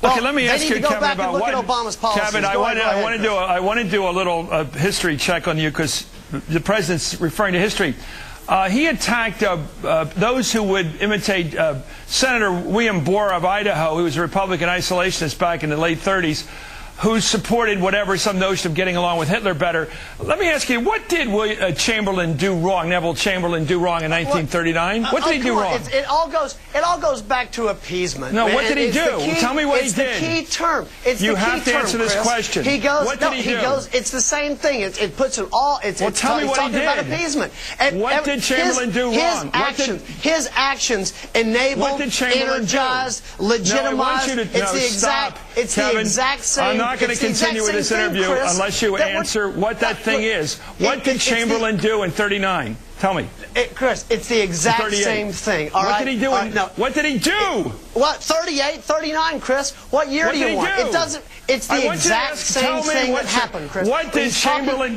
Okay, let me ask you, Kevin, about and look what at Obama's policies. Kevin, I want to do a little history check on you because the president's referring to history. He attacked those who would imitate Senator William Borah of Idaho, who was a Republican isolationist back in the late 30s, who supported whatever, some notion of getting along with Hitler better. Let me ask you, what did Chamberlain do wrong, Neville Chamberlain do wrong in 1939? What did he do wrong? It all goes back to appeasement. No, what did he do? Tell me what he did. It's the key term. You have to answer this question. He goes, what did he do? It's the same thing. It puts it all, tell me what he did. About appeasement. And what did Chamberlain do wrong? His actions enabled, energized, legitimized. It's the exact same. I'm not going to continue with this interview unless you answer what that thing is. What did Chamberlain do in 39? Tell me. Chris, it's the exact same thing. All right? What did he do? What did he do? What, 38, 39, Chris? What year do you want? It doesn't. It's the exact same thing that happened, Chris. What did Chamberlain?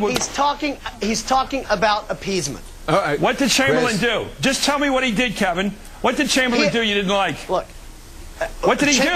He's talking about appeasement. All right. What did Chamberlain do? Just tell me what he did, Kevin. What did Chamberlain do you didn't like? Look. What did he do?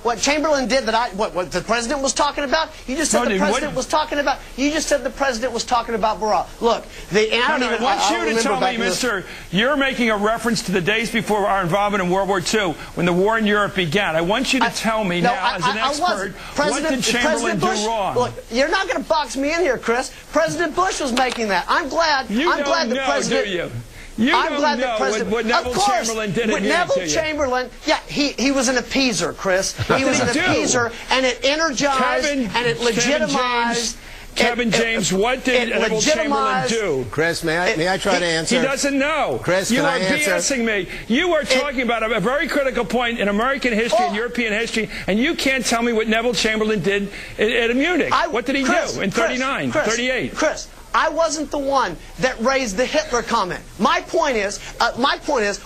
What Chamberlain did that what the president was talking about? You just said the president was talking about. You just said the president was talking about Borah. Look, I want you to tell me, Mister, you're making a reference to the days before our involvement in World War II, when the war in Europe began. I want you to tell me now, as an expert, what did Chamberlain do wrong? Look, you're not going to box me in here, Chris. President Bush was making that. I'm glad. You I'm glad the president. Do you? I'm glad that President, what Neville Chamberlain did. With Neville Chamberlain, yeah, he was an appeaser, Chris. He was an appeaser, and it energized and it legitimized. Kevin James, what did Neville Chamberlain do? Chris, may I try to answer? He doesn't know. Chris, you can are BSing me. You are talking about a very critical point in American history and European history, and you can't tell me what Neville Chamberlain did at Munich. What did he do in 39, 38? Chris, I wasn't the one that raised the Hitler comment. My point is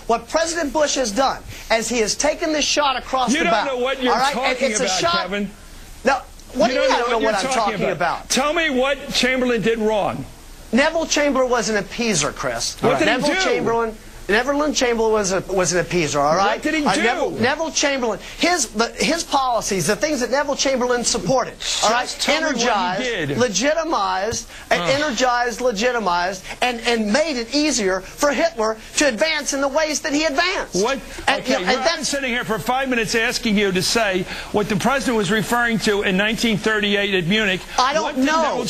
what President Bush has done, as he has taken this shot across the bow. You don't know what you're talking about, Kevin. No, what do you mean I don't know what I'm talking about? Tell me what Chamberlain did wrong. Neville Chamberlain was an appeaser, Chris. What did he do? Neville Chamberlain was an appeaser, all right? What did he do? Neville Chamberlain, his policies, the things that Neville Chamberlain supported, all right, energized, legitimized, and made it easier for Hitler to advance in the ways that he advanced. What? Okay, I'm sitting here for 5 minutes asking you to say what the president was referring to in 1938 at Munich. I don't know.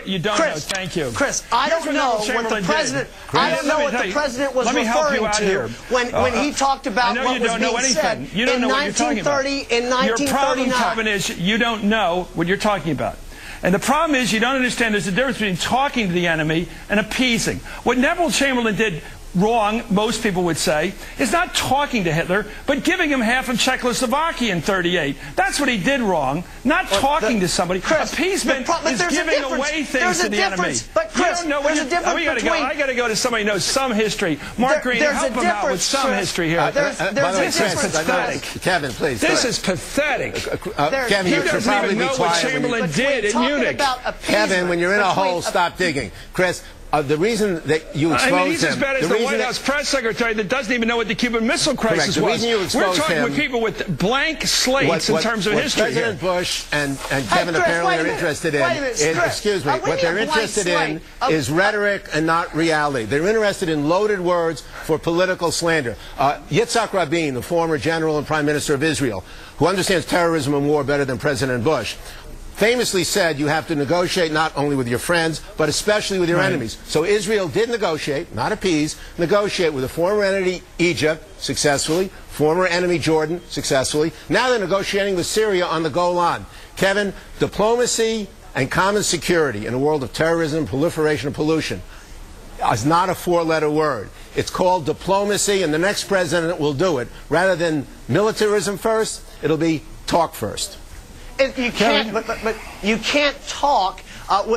You don't know. Thank you. Chris, I don't know what the president. I don't know what the president was referring to when he talked about what was being said in 1930, in 1939. Your problem, Kevin, is you don't know what you're talking about. And the problem is you don't understand there's a difference between talking to the enemy and appeasing. What Neville Chamberlain did wrong, most people would say, is not talking to Hitler, but giving him half of Czechoslovakia in 38. That's what he did wrong, not talking to somebody. Chris, appeasement is giving away things to the enemy. But Chris, there's a difference between... I got to go to somebody who knows some history. Mark Green, help him out with some history here. This is pathetic. Kevin, please. This is pathetic. Kevin, you should probably be quiet. What Chamberlain did in Munich. Kevin, when you're in a hole, stop digging. Chris, the reason that you exposed he's as bad as the White House press secretary that doesn't even know what the Cuban Missile Crisis was. We're talking with people with blank slates in terms of history. What President Bush and Kevin apparently are interested in what they're interested in is rhetoric and not reality. They're interested in loaded words for political slander. Yitzhak Rabin, the former general and prime minister of Israel, who understands terrorism and war better than President Bush, famously said you have to negotiate not only with your friends, but especially with your enemies. So Israel did negotiate, not appease, negotiate with a former enemy Egypt successfully, former enemy Jordan successfully. Now they're negotiating with Syria on the Golan. Kevin, diplomacy and common security in a world of terrorism, proliferation, and pollution is not a four-letter word. It's called diplomacy, and the next president will do it. Rather than militarism first, it'll be talk first. You can't, but you can't talk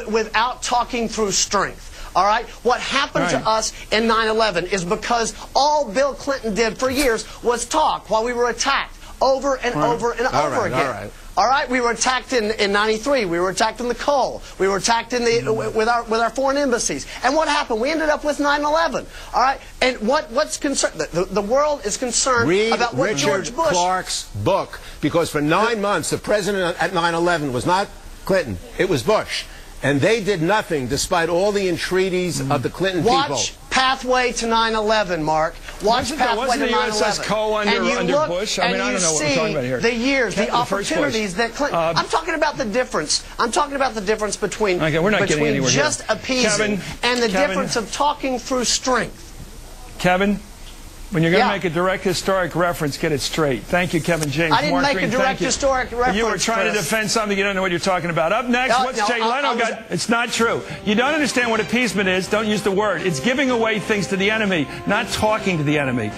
without talking through strength. All right? What happened to us in 9/11 is because all Bill Clinton did for years was talk while we were attacked. over and over and over again. All right, we were attacked in '93. We were attacked in the coal. We were attacked in with our foreign embassies. And what happened? We ended up with 9/11. All right, and what's concerned? The world is concerned about what George Bush. Read Richard Clark's book, because for 9 months the president at 9/11 was not Clinton; it was Bush, and they did nothing despite all the entreaties of the Clinton people. Watch Pathway to 9/11, Mark. Watch Pathway to 9/11. USS Cole under Bush? I mean, I don't know what we're talking about here. The years, the opportunities that Clinton. I'm talking about the difference. I'm talking about the difference between just appeasing and the difference of talking through strength. Kevin, when you're going to make a direct historic reference, get it straight. Thank you, Kevin James. I didn't make a direct historic reference. You were trying to defend something you don't know what you're talking about. Up next, what's Jay Leno got? It's not true. You don't understand what appeasement is. Don't use the word. It's giving away things to the enemy, not talking to the enemy.